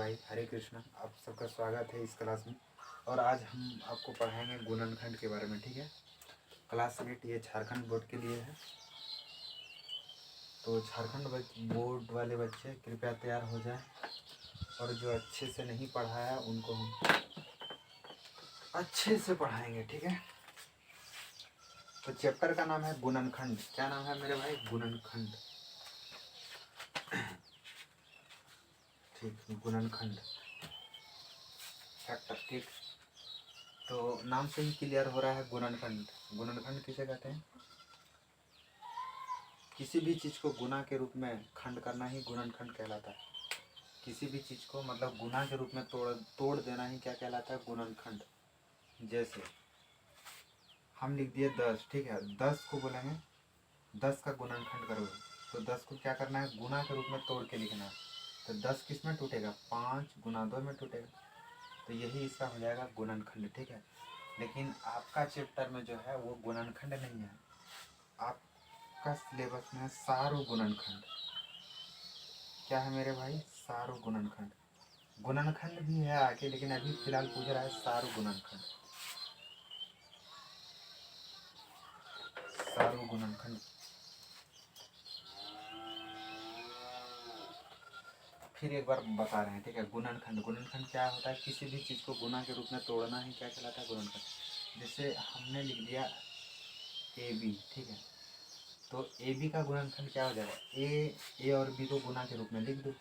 भाई, हरे कृष्णा। आप सबका स्वागत है इस क्लास में। और आज हम आपको पढ़ाएंगे गुणनखंड के बारे में। ठीक है, क्लास 8 ये झारखंड बोर्ड के लिए है। तो झारखंड बोर्ड वाले बच्चे कृपया तैयार हो जाएं, और जो अच्छे से नहीं पढ़ा है उनको हम अच्छे से पढ़ाएंगे। ठीक है, तो चैप्टर का नाम है गुणनखंड। क्या नाम है मेरे भाई? गुणनखंड। ठीक, गुणनखंड फैक्टर। ठीक, तो नाम से ही क्लियर हो रहा है गुणनखंड। गुणनखंड किसे कहते हैं? किसी भी चीज़ को गुना के रूप में खंड करना ही गुणनखंड कहलाता है। किसी भी चीज़ को मतलब गुना के रूप में तोड़ देना ही क्या कहलाता है? गुणनखंड। जैसे हम लिख दिए 10। ठीक है, 10 को बोलेंगे 10 का गुणनखंड करो, तो 10 को क्या करना है? गुना के रूप में तोड़ के लिखना है। तो 10 किस में टूटेगा? 5 गुना 2 में टूटेगा। तो यही इसका हो जाएगा गुणनखंड। ठीक है, लेकिन आपका चैप्टर में जो है वो गुणनखंड नहीं है। आपका सिलेबस में सारो गुणनखंड। क्या है मेरे भाई? सारो गुणनखंड। गुणनखंड भी है आगे, लेकिन अभी फिलहाल पूछ रहा है सारो गुणनखंड। सारो गुणनखंड। फिर एक बार बता रहे हैं। ठीक है, गुणनखंड। गुणनखंड क्या होता है? किसी भी चीज़ को गुना के रूप में तोड़ना ही क्या कहलाता है? गुणनखंड। जैसे हमने लिख दिया ए बी। ठीक है, तो ए बी का गुणनखंड क्या हो जाएगा? ए और बी को गुना के रूप में लिख दो,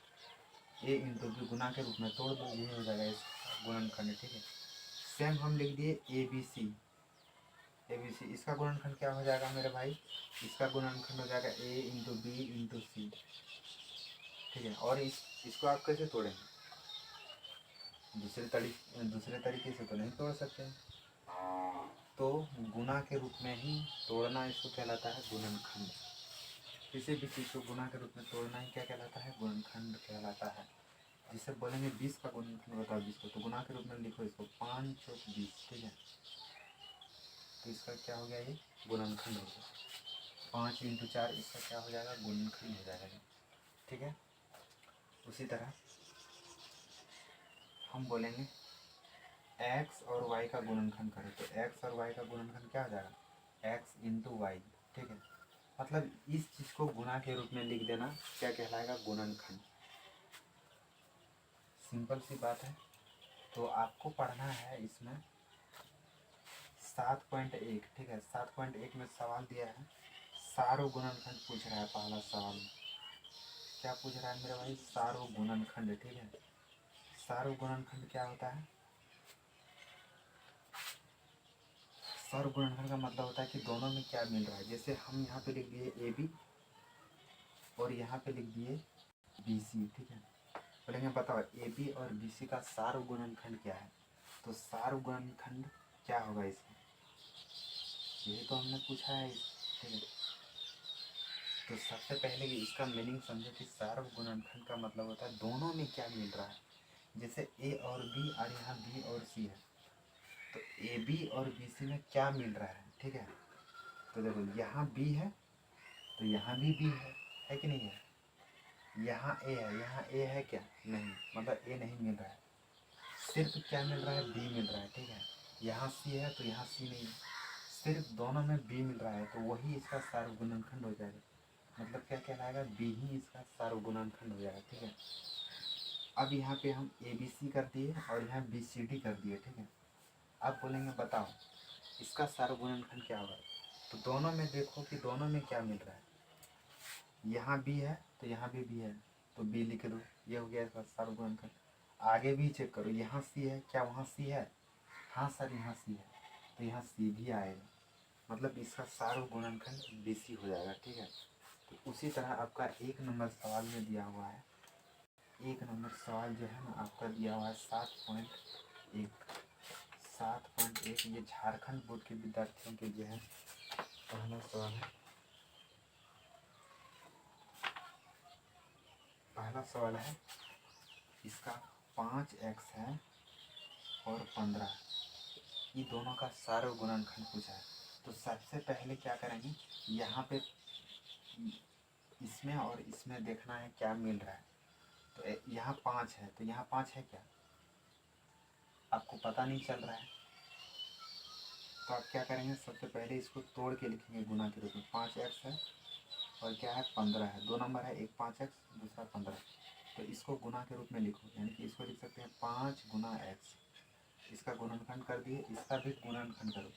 ए इंटू बी गुना के रूप में तोड़ दो, यही हो जाएगा इसका गुणनखंड। ठीक है, सेम हम लिख दिए A B C. A B C, इसका गुणनखंड क्या हो जाएगा मेरे भाई? इसका गुणनखंड हो जाएगा ए इंटू बी इंटू सी। ठीक है, और इसको आप कैसे तोड़ेंगे? दूसरे तरीके से तो नहीं तोड़ सकते हैं, तो गुना के रूप में ही तोड़ना इसको कहलाता है गुणनखंड। किसी भी चीज़ को गुना के रूप में तोड़ना ही क्या कहलाता है? गुणनखंड कहलाता है। जिसे बोलेंगे 20 का गुणनखंड बताओ 20 को, तो गुना के रूप में लिखो इसको 5 चौक 20। ठीक है, तो इसका क्या हो गया? ये गुणनखंड हो गया। 5 इंटू 4 इसका क्या हो जाएगा? गुणनखंड हो जाएगा। ठीक है, उसी तरह हम बोलेंगे x और y का गुणनखंड करें, तो x और y का गुणनखंड क्या हो जाएगा? x into y. ठीक है, मतलब इस चीज़ को गुना के रूप में लिख देना क्या कहलाएगा? गुणनखंड। सिंपल सी बात है। तो आपको पढ़ना है इसमें 7.1। ठीक है, 7.1 में सवाल दिया है, सारो गुणनखंड पूछ रहा है। पहला सवाल में क्या पूछ रहा है मेरे भाई? सारो गुणनखंड। ठीक है, सारो गुणनखंड क्या होता है? सारो गुणनखंड का मतलब होता है कि दोनों में क्या मिल रहा है। जैसे हम यहाँ पे लिख दिए ए बी और यहाँ पे लिख दिए बी सी। ठीक है, बोलेंगे बताओ ए बी और बी सी का सारो गुणनखंड क्या है? तो सारो गुणनखंड क्या होगा इसमें? यही तो हमने पूछा है। ठीक है, तो सबसे पहले इसका मीनिंग समझो कि सारो गुणनखंड का मतलब होता है दोनों में क्या मिल रहा है। जैसे ए और बी और यहाँ बी और सी है, तो ए बी और बी सी में क्या मिल रहा है? ठीक है, तो देखो यहाँ बी है तो यहाँ भी बी है कि नहीं है? यहाँ ए है, यहाँ ए है क्या? नहीं, मतलब ए नहीं मिल रहा है। सिर्फ क्या मिल रहा है? बी मिल रहा है। ठीक है, यहाँ सी है तो यहाँ सी नहीं है, सिर्फ दोनों में बी मिल रहा है, तो वही इसका सार्वगुणनखंड हो जाएगा। मतलब क्या कहलाएगा? बी ही इसका सार्वगुणनखंड हो जाएगा। ठीक है, अब यहाँ पे हम ए बी सी कर दिए और यहाँ बी सी डी कर दिए। ठीक है, अब बोलेंगे बताओ इसका सार्वगुणनखंड क्या होगा? तो दोनों में देखो कि दोनों में क्या मिल रहा है। यहाँ बी है तो यहाँ भी बी है, तो बी लिख दो, ये हो गया इसका सार्वगुणनखंड। आगे भी चेक करो, यहाँ सी है क्या? वहाँ सी है? हाँ सर यहाँ सी है, तो यहाँ सी भी आएगा, मतलब इसका सार्वगुणनखंड बी सी हो जाएगा। ठीक है, तो उसी तरह आपका 1 नंबर सवाल में दिया हुआ है। 1 नंबर सवाल जो है ना आपका दिया हुआ है 7.1। 7.1 ये झारखंड बोर्ड के विद्यार्थियों के जो है पहला सवाल है। पहला सवाल है, इसका 5x है और 15, ये दोनों का सार्वगुणनखंड पूछा है। तो सबसे पहले क्या करेंगे, यहाँ पे इसमें और इसमें देखना है क्या मिल रहा है। तो यहाँ 5 है, तो यहाँ 5 है क्या, आपको पता नहीं चल रहा है। तो आप क्या करेंगे, सबसे पहले इसको तोड़ के लिखेंगे गुना के रूप में। 5x है और क्या है 15 है, 2 नंबर है, एक 5x दूसरा 15। तो इसको गुना के रूप में लिखो, यानी कि इसको लिख सकते हैं 5 गुना x। इसका गुणनखंड कर दिए, इसका भी गुणनखंड करो,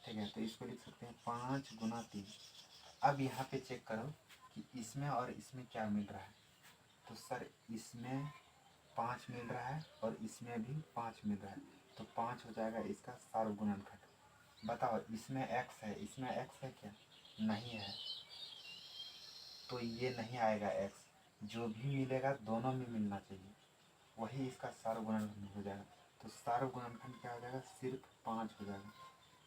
ठीक है। तो इसको लिख सकते हैं 5 गुना 3। अब यहाँ पे चेक करो कि इसमें और इसमें क्या मिल रहा है। तो सर इसमें 5 मिल रहा है और इसमें भी 5 मिल रहा है, तो 5 हो जाएगा इसका सार्वगुणनखंड। बताओ इसमें x है, इसमें x है क्या, नहीं है, तो ये नहीं आएगा x। जो भी मिलेगा दोनों में मिलना चाहिए, वही इसका सार्वगुणनखंड हो जाएगा। तो सार्वगुणनखंड क्या हो जाएगा, सिर्फ 5 हो जाएगा।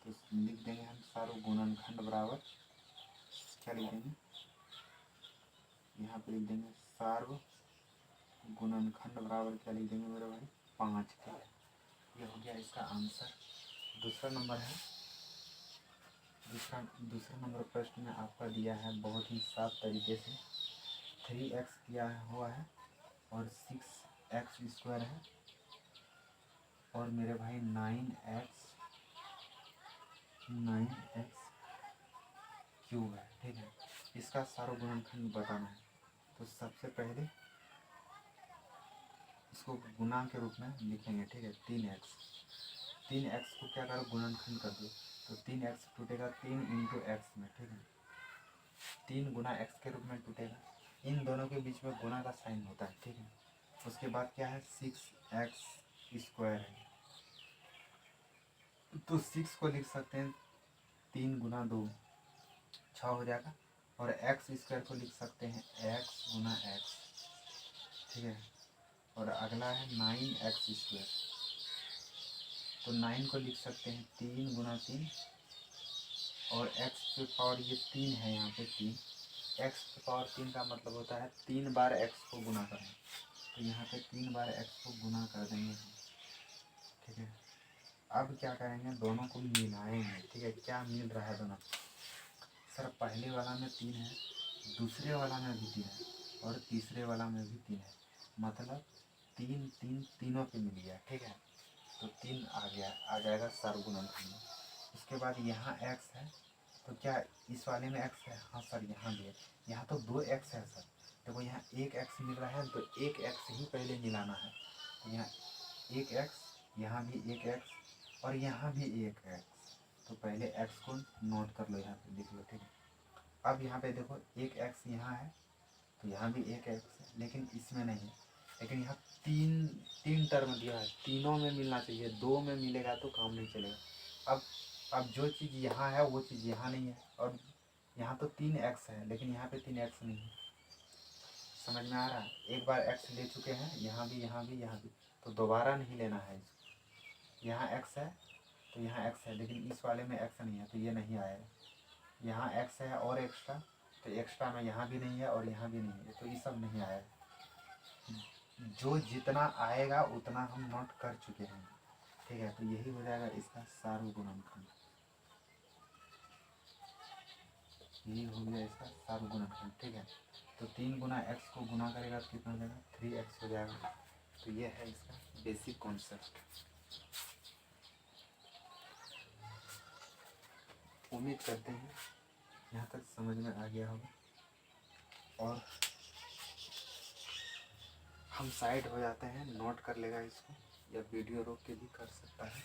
तो लिख देंगे हम सार्वगुणनखंड बराबर, क्या लिख देंगे, यहाँ पे लिख देंगे सार्वगुणनखंड बराबर क्या लिख देंगे मेरे भाई, 5। ठीक है, ये हो गया इसका आंसर। दूसरा नंबर है, दूसरा नंबर प्रश्न में आपका दिया है बहुत ही साफ तरीके से। 3x दिया हुआ है और 6x² है और मेरे भाई 9x क्यूब है, ठीक है। इसका सार्वगुणनखंड बताना है। तो सबसे पहले इसको गुणा के रूप में लिखेंगे, ठीक है। 3x को क्या करो, गुणनखंड कर दो। तो 3x टूटेगा 3 इंटू एक्स में, ठीक है। 3 गुना x के रूप में टूटेगा, इन दोनों के बीच में गुना का साइन होता है, ठीक है। उसके बाद क्या है, 6x² है, तो 6 को लिख सकते हैं 3 गुना 2 6 हो जाएगा, और x² को लिख सकते हैं x गुना x, ठीक है। और अगला है 9x², तो 9 को लिख सकते हैं 3 गुना 3, और x पे पावर ये 3 है, यहाँ पे 3, x पे पावर 3 का मतलब होता है 3 बार x को गुना करना। तो यहाँ पे 3 बार x को गुना कर देंगे हम, ठीक है। अब क्या करेंगे, दोनों को मिलाएंगे, ठीक है। क्या मिल रहा है दोनों, सर पहले वाला में 3 है, दूसरे वाला में भी 3 है, और तीसरे वाला में भी 3 है, मतलब 3 3 तीनों पे मिल गया, ठीक है। तो 3 आ गया, आ जाएगा सार्वगुणनखंड। उसके बाद यहाँ x है, तो क्या इस वाले में x है, हाँ सर यहाँ भी है, यहाँ तो 2x है सर। देखो यहाँ 1x मिल रहा है, तो 1x ही पहले मिलाना है। तो यहाँ 1x, यहाँ भी 1x और यहाँ भी 1x, तो पहले x को नोट कर लो, यहाँ पे लिख लो, ठीक है। अब यहाँ पे देखो 1x यहाँ है, तो यहाँ भी 1x है, लेकिन इसमें नहीं है। लेकिन यहाँ तीन टर्म दिया है, तीनों में मिलना चाहिए, 2 में मिलेगा तो काम नहीं चलेगा। अब जो चीज़ यहाँ है वो चीज़ यहाँ नहीं है, और यहाँ तो 3x है, लेकिन यहाँ पे 3x नहीं है। समझ में आ रहा है, एक बार x ले चुके हैं, यहाँ भी यहाँ भी यहाँ भी, तो दोबारा नहीं लेना है इसको। यहाँ x है तो यहाँ x है, लेकिन इस वाले में x नहीं है, तो ये नहीं आएगा। यहाँ x है और एक्स्ट्रा, तो एक्स्ट्रा में यहाँ भी नहीं है और यहाँ भी नहीं है, तो ये सब नहीं आएगा। जो जितना आएगा उतना हम नोट कर चुके हैं, ठीक है। तो यही हो जाएगा इसका सार्वगुणनखंड, यही हो गया इसका सार्वगुणनखंड, ठीक है। तो 3 गुना x को गुना करेगा तो कितना हो जाएगा, 3x हो जाएगा। तो ये है इसका बेसिक कॉन्सेप्ट। उम्मीद करते हैं यहाँ तक समझ में आ गया होगा, और हम साइड हो जाते हैं, नोट कर लेगा इसको, या वीडियो रोक के भी कर सकता है।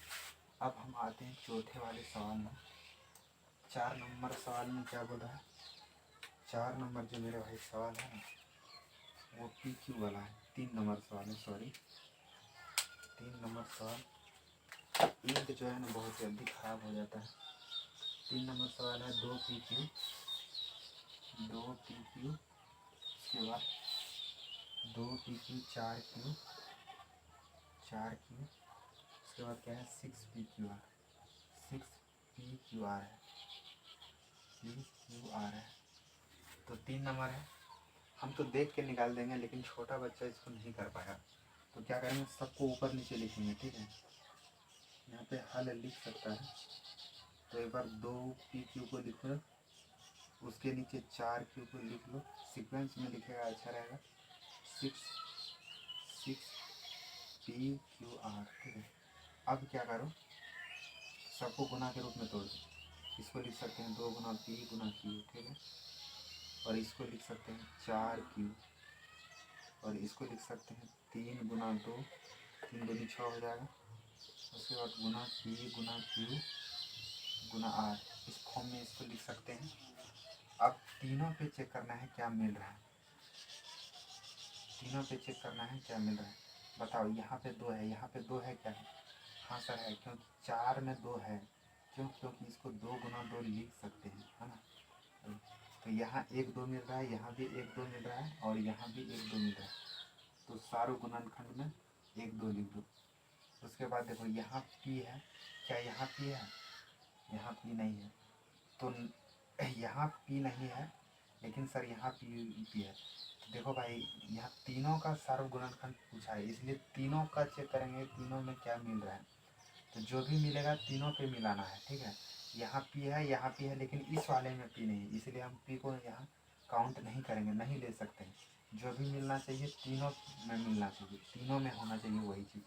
अब हम आते हैं चौथे वाले सवाल में। 4 नंबर सवाल में क्या बोला है, 4 नंबर जो मेरे भाई सवाल है ना, वो PQ वाला है। 3 नंबर सवाल है, सॉरी 3 नंबर सवाल। इंक जो है ना बहुत जल्दी ख़राब हो जाता है। 3 नंबर सवाल है 2 PQ, उसके बाद 2 PQ 4Q, उसके बाद क्या है 6 PQR है। तो 3 नंबर है, हम तो देख के निकाल देंगे, लेकिन छोटा बच्चा इसको नहीं कर पाया। तो क्या करेंगे, सबको ऊपर नीचे लिखेंगे, ठीक है। यहाँ पे हल लिख सकता है, तो एक बार 2 PQ को लिख लो, उसके नीचे 4Q को लिख लो, सीक्वेंस में लिखेगा अच्छा रहेगा। 6 6 PQR, ठीक है। अब क्या करो, सबको गुना के रूप में तोड़ दो। इसको लिख सकते हैं 2 गुना P गुना Q, ठीक है। और इसको लिख सकते हैं 4Q, और इसको लिख सकते हैं 3 गुना 2, 3 दूनी 6 हो जाएगा। उसके बाद गुना P गुना Q गुना R, इस फॉर्म में इसको लिख सकते हैं। अब तीनों पे चेक करना है क्या मिल रहा है, तीनों पे चेक करना है क्या मिल रहा है। बताओ, यहाँ पे 2 है, यहाँ पे 2 है क्या है? हाँ सर है, क्योंकि 4 में 2 है। क्यों? क्योंकि इसको 2 गुना 2 लिख सकते हैं, है ना। तो यहाँ 1 2 मिल रहा है, यहाँ भी 1 2 मिल रहा है, और यहाँ भी 1 2 मिल रहा है। तो सारों गुणनखंड में 1 2 लिख दो। उसके बाद देखो यहाँ P है, क्या यहाँ P है? यहाँ P नहीं है। तो यहाँ P नहीं है, लेकिन सर यहाँ P है। तो देखो भाई, यहाँ तीनों का सार्व गुणनखंड पूछा है, इसलिए तीनों का चेक करेंगे, तीनों में क्या मिल रहा है। तो जो भी मिलेगा तीनों पे मिलाना है, ठीक है। यहाँ P है, यहाँ P है, लेकिन इस वाले में P नहीं है, इसलिए हम P को यहाँ काउंट नहीं करेंगे, नहीं ले सकते हैं। जो भी मिलना चाहिए तीनों में मिलना चाहिए, तीनों में होना चाहिए वही चीज़।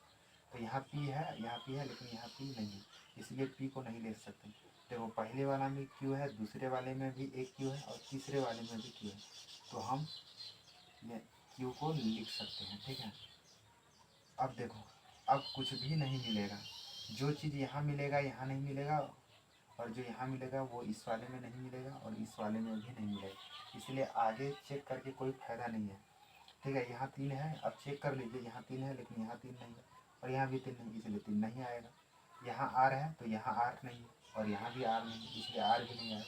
तो यहाँ P है, यहाँ P है, लेकिन यहाँ P नहीं है, इसलिए P को नहीं ले सकते। देखो पहले वाला में Q है, दूसरे वाले में भी एक Q है, और तीसरे वाले में भी Q है। तो हम ये Q को लिख सकते हैं, ठीक है। अब देखो, अब कुछ भी नहीं मिलेगा। जो चीज़ यहाँ मिलेगा यहाँ नहीं मिलेगा, और जो यहाँ मिलेगा वो इस वाले में नहीं मिलेगा, और इस वाले में भी नहीं मिलेगा। इसलिए आगे चेक करके कोई फ़ायदा नहीं है, ठीक है। यहाँ 3 है, अब चेक कर लीजिए, यहाँ 3 है, लेकिन यहाँ 3 नहीं है, और यहाँ भी 3 नहीं, इसलिए 3 नहीं आएगा। यहाँ R है, तो यहाँ R नहीं है, और यहाँ भी R नहीं है, इसलिए R भी नहीं आएगा।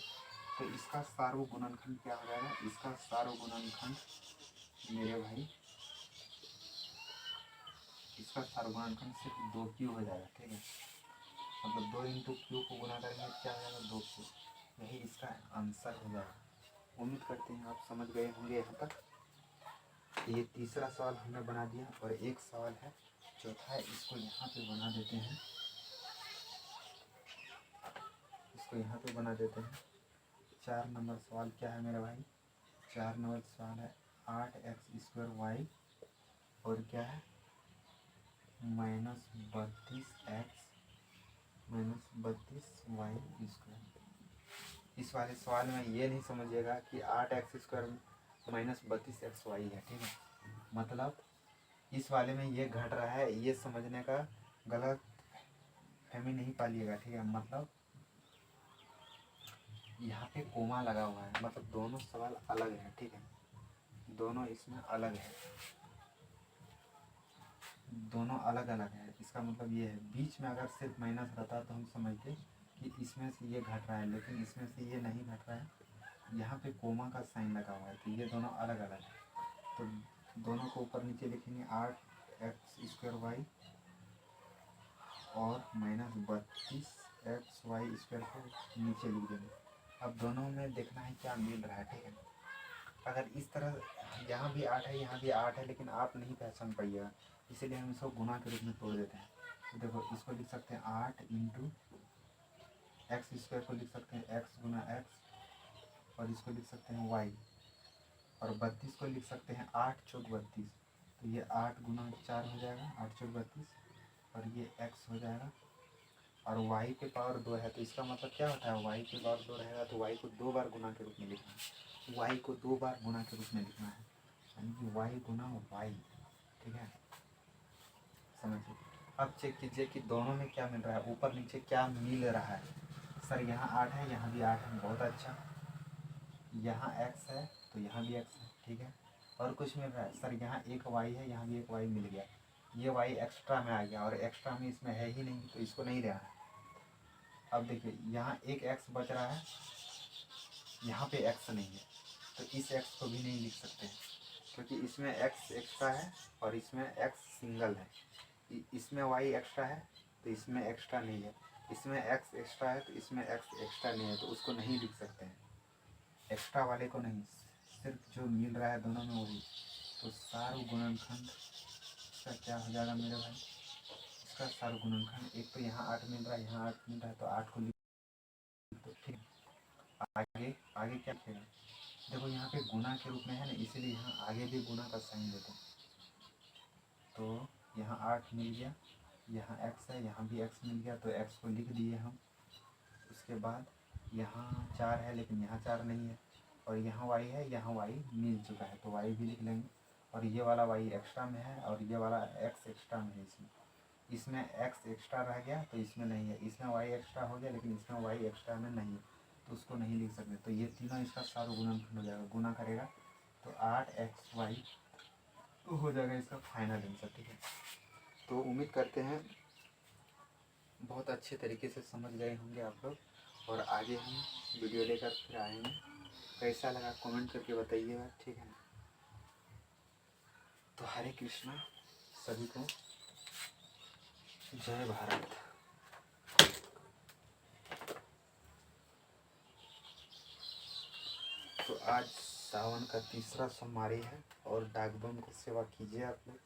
तो इसका सार्व गुणनखंड क्या हो जाएगा? इसका सार्व गुणनखंड मेरे भाई, इसका सार्व गुणनखंड सिर्फ 2Q हो जाएगा, ठीक है। मतलब 2 इंटू Q को गुना करेंगे क्या हो जाएगा? 2Q। यही इसका आंसर हो जाएगा। उम्मीद करते हैं आप समझ गए होंगे यहाँ तक। ये तीसरा सवाल हमने बना दिया, और एक सवाल है चौथा है, इसको यहाँ पे बना देते हैं, इसको यहाँ पे बना देते हैं। 4 नंबर सवाल क्या है मेरा भाई? 4 नंबर सवाल है 8x² y, और क्या है? -32x-32y²। इस वाले सवाल में ये नहीं समझिएगा कि 8x² -32xy है, ठीक है। मतलब इस वाले में ये घट रहा है, ये समझने का गलत फहमी नहीं पालिएगा, ठीक है। मतलब यहाँ पे कोमा लगा हुआ है, मतलब दोनों सवाल अलग है, ठीक है। दोनों इसमें अलग है, दोनों अलग अलग है। इसका मतलब ये है, बीच में अगर सिर्फ माइनस रहता तो हम समझते कि इसमें से ये घट रहा है, लेकिन इसमें से ये नहीं घट रहा है। यहाँ पे कोमा का साइन लगा हुआ है, तो ये दोनों अलग अलग है। तो दोनों को ऊपर नीचे लिखेंगे, 8x² y और -32xy² को नीचे लिख देंगे। अब दोनों में देखना है क्या मिल रहा है, ठीक है। अगर इस तरह यहाँ भी 8 है, यहाँ भी 8 है, लेकिन आप नहीं पहचान पाइएगा, इसीलिए हम इसको गुना के रूप में तोड़ देते हैं। तो देखो, इसको लिख सकते हैं 8 इंटू x² को लिख सकते हैं x गुना x, और इसको लिख सकते हैं y, और 32 को लिख सकते हैं 8 चौक 32। तो ये 8 गुना 4 हो जाएगा, 8 चौक 32, और ये x हो जाएगा, और y के पावर 2 है। तो इसका मतलब क्या होता है? y के पावर 2 रहेगा तो y को 2 बार गुना के रूप में लिखना है, y को 2 बार गुना के रूप में लिखना है, यानी कि y गुना y, ठीक है। समझिए। अब चेक कीजिए कि दोनों में क्या मिल रहा है, ऊपर नीचे क्या मिल रहा है। सर यहाँ 8 है, यहाँ भी 8 है, बहुत अच्छा। यहाँ x है, तो यहाँ भी x है, ठीक है। और कुछ मिल रहा है? सर यहाँ एक y है, यहाँ भी एक y मिल गया, ये y एक्स्ट्रा में आ गया, और एक्स्ट्रा में इसमें है ही नहीं, तो इसको नहीं लेना है। अब देखिए, यहाँ एक x बच रहा है, यहाँ पे x नहीं है, तो इस x को भी नहीं लिख सकते हैं, क्योंकि इसमें x एक्स्ट्रा है और इसमें x सिंगल है। इसमें y एक्स्ट्रा है तो इसमें एक्स्ट्रा नहीं है, इसमें x एक्स्ट्रा है तो इसमें x एक्स्ट्रा नहीं है, तो उसको नहीं लिख सकते हैं, एक्स्ट्रा वाले को नहीं, सिर्फ जो मिल रहा है दोनों में वही। तो सार्व गुणनखंड इसका क्या हो जाएगा मेरे भाई? इसका सार्व गुणनखंड, एक तो यहाँ 8 मिल रहा है, यहाँ 8 मिल रहा है, तो 8 को लिख दो, ठीक। आगे आगे क्या लिखेगा? देखो यहाँ पे गुना के रूप में है ना, इसीलिए यहाँ आगे भी गुना का साइन देते हैं। तो यहाँ 8 मिल गया, यहाँ x है, यहाँ भी x मिल गया, तो x को लिख दिए हम। उसके बाद यहाँ 4 है लेकिन यहाँ 4 नहीं है, और यहाँ y है, यहाँ y मिल चुका है तो y भी लिख लेंगे। और ये वाला y एक्स्ट्रा में है और ये वाला x एक्स्ट्रा में है। इसमें x एक्स्ट्रा रह गया तो इसमें नहीं है, इसमें y एक्स्ट्रा हो गया लेकिन इसमें y एक्स्ट्रा में नहीं है, तो उसको नहीं लिख सकते। तो ये तीनों इसका सार्वगुणनखंड हो जाएगा, गुना करेगा तो 8xy हो जाएगा इसका फाइनल आंसर। ठीक है, तो उम्मीद करते हैं बहुत अच्छे तरीके से समझ गए होंगे आप लोग, और आगे हम वीडियो लेकर फिर आएंगे। कैसा लगा कमेंट करके बताइएगा। ठीक है, तो हरे कृष्णा, सभी को जय भारत। तो आज सावन का तीसरा सोमवारी है और डाक बम की सेवा कीजिए आप लोग।